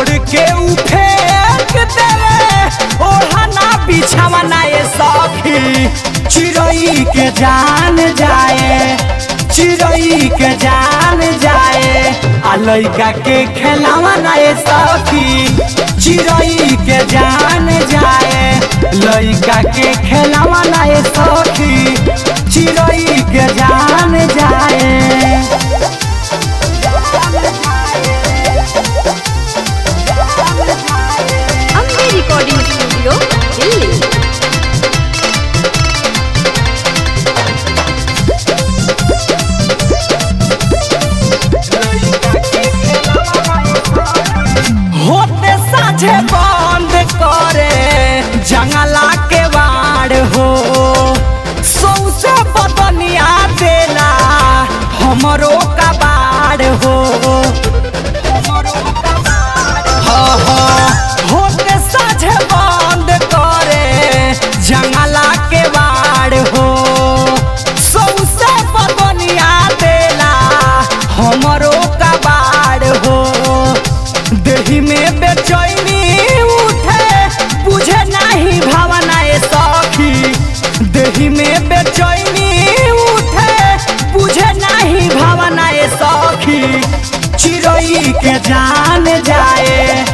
छोड़ के उ फेंक देवे ओढ़ना बिछावना ये सखी। चिड़ई के जान जाए, चिड़ई के जान जाए आ लइका के खेलावना ये सखी। चिड़ई के जान जाए लइका के खेलावना ये सखी। चिड़ई के जान जाए। Ambe recording studio Delhi. होते साझे बंद करे जंगला के वाड़ हो, सौसे बदनिया देला हमरो का बाड़ हो। होते साझे बंद करे जंगला के वाड़ हो, सौसे बदनिया देला हमरो का बाड़ हो। देही में बेचैनी उठे बुझे नहीं भावना ये सखी। देही में बेचैनी उठे बुझे नहीं भावना ये सखी। चिड़ई के जान जाए,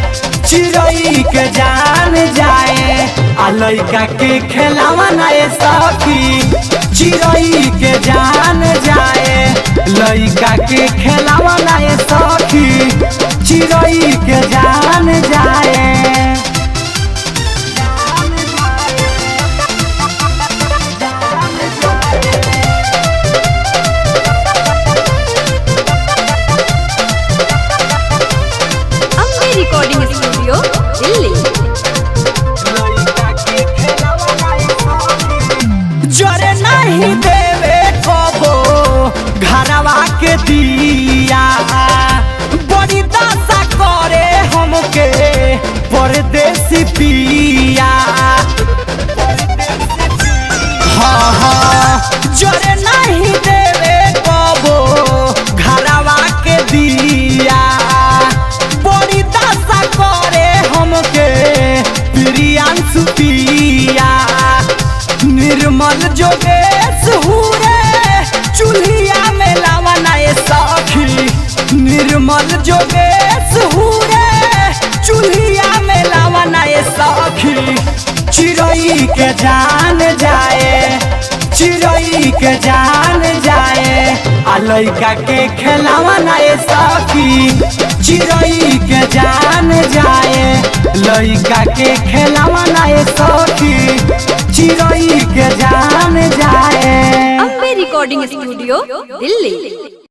चिड़ई के जान जाए आ लइका के खेलावना ये सखी। चिड़ई के जान जाए लइका के खेलावना ये सखी। चिड़ई के जान जाए। Ambe recording studio Delhi. जरे नहीं देवे कबो घरवा के दिया, बड़ी दशा करे हमके परदेसी पिया। हाँ हाँ जरे नहीं देवे कबो घरवा के दिया, बड़ी दशा करे हमके प्रियांशु पिया। निर्मल जोगेश हुरे चूल्हिया में लावना ये सखी। निर्मल जोगेश हुरे चूल्हिया में लावना ये सखी। चिड़ई के जान जाए, चिड़ई के जान जाए आ लइका के खेलावना ये सखी। चिड़ई के जान जाए लइका के खेलावना ये सखी। चिड़ई के जान जाए। Ambe recording studio Delhi.